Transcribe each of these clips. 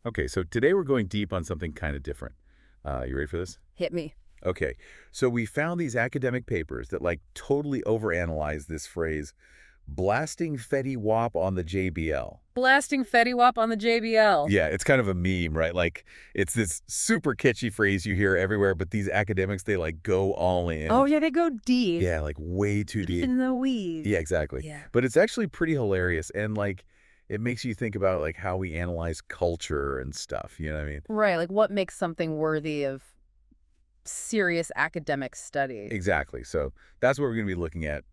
Okay, so today we're going deep on something kind of different. You ready for this? Hit me. Okay, so we found these academic papers that like totally overanalyze this phrase, blasting Fetty Wap on the JBL. Blasting Fetty Wap on the JBL. Yeah, it's kind of a meme, right? Like it's this super catchy phrase you hear everywhere, but these academics, they like go all Oh, in. yeah, they go deep. Yeah, like way too Deep deep. in the weeds. Yeah, exactly. Yeah. But it's actually pretty hilarious and like it makes you think about like how we analyze culture and stuff, you know what I mean? Right, like what makes something worthy of serious academic study? Exactly. So that's what we're going to be looking at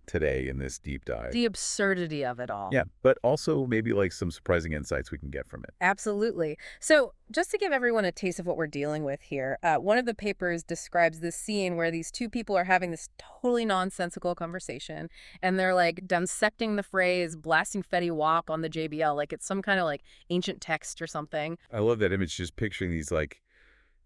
today in this deep dive. The absurdity of it all. Yeah, but also maybe like some surprising insights we can get from it. Absolutely. So, just to give everyone a taste of what we're dealing with here, one of the papers describes this scene where these two people are having this totally nonsensical conversation, and they're like dissecting the phrase "blasting Fetty Wap" on the JBL, like it's some kind of like ancient text or something. I love that image, just picturing these like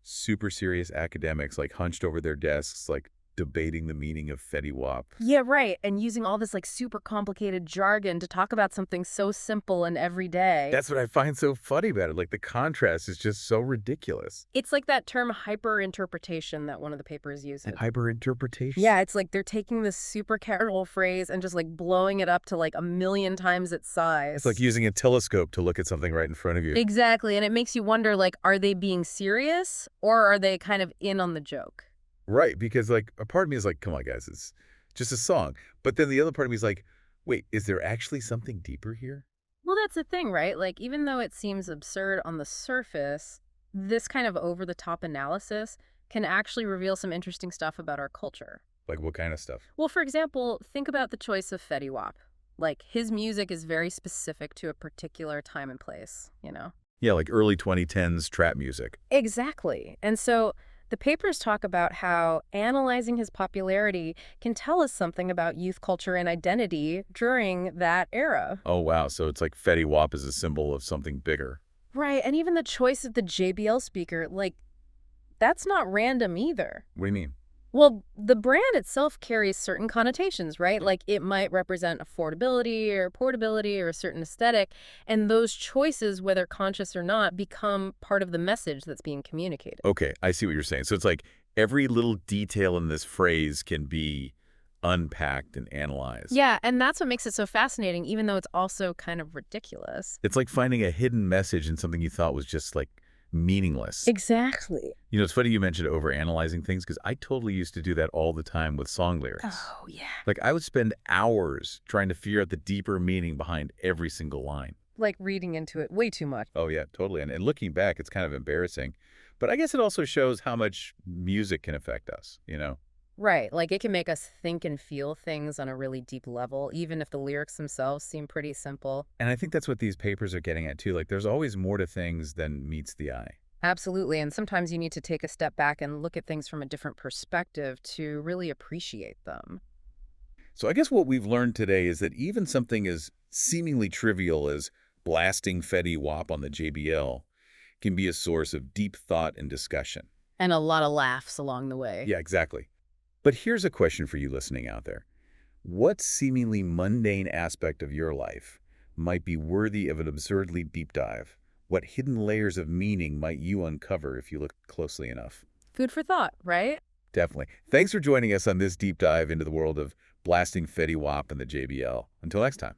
super serious academics like hunched over their desks, like debating the meaning of Fetty Wap. Yeah, right. And using all this like super complicated jargon to talk about something so simple and everyday. That's what I find so funny about it. Like the contrast is just so ridiculous. It's like that term hyperinterpretation that one of the papers uses. And hyperinterpretation? Yeah, it's like they're taking this super casual phrase and just like blowing it up to like a million times its size. It's like using a telescope to look at something right in front of you. Exactly. And it makes you wonder, like, are they being serious or are they kind of in on the joke? Right, because like a part of me is like, come on, guys, it's just a song. But then the other part of me is like, wait, is there actually something deeper here? Well, that's the thing, right? Like, even though it seems absurd on the surface, this kind of over-the-top analysis can actually reveal some interesting stuff about our culture. Like what kind of stuff? Well, for example, think about the choice of Fetty Wap. Like, his music is very specific to a particular time and place, you know? Yeah, like early 2010s trap music. Exactly. And so the papers talk about how analyzing his popularity can tell us something about youth culture and identity during that era. Oh, wow. So it's like Fetty Wap is a symbol of something bigger. Right, and even the choice of the JBL speaker, like, that's not random either. What do you mean? Well, the brand itself carries certain connotations, right? Like it might represent affordability or portability or a certain aesthetic, and those choices, whether conscious or not, become part of the message that's being communicated. Okay, I see what you're saying. So it's like every little detail in this phrase can be unpacked and analyzed. Yeah, and that's what makes it so fascinating, even though it's also kind of ridiculous. It's like finding a hidden message in something you thought was just like meaningless. Exactly. You know, it's funny you mentioned overanalyzing things because I totally used to do that all the time with song lyrics. Oh, yeah. Like I would spend hours trying to figure out the deeper meaning behind every single line. Like reading into it way too much. Oh, yeah, totally. And looking back, it's kind of embarrassing. But I guess it also shows how much music can affect us, you know? Right, like it can make us think and feel things on a really deep level, even if the lyrics themselves seem pretty simple. And I think that's what these papers are getting at, too. Like, there's always more to things than meets the eye. Absolutely, and sometimes you need to take a step back and look at things from a different perspective to really appreciate them. So I guess what we've learned today is that even something as seemingly trivial as blasting Fetty Wap on the JBL can be a source of deep thought and discussion. And a lot of laughs along the way. Yeah, exactly. But here's a question for you listening out there. What seemingly mundane aspect of your life might be worthy of an absurdly deep dive? What hidden layers of meaning might you uncover if you look closely enough? Food for thought, right? Definitely. Thanks for joining us on this deep dive into the world of blasting Fetty Wap and the JBL. Until next time.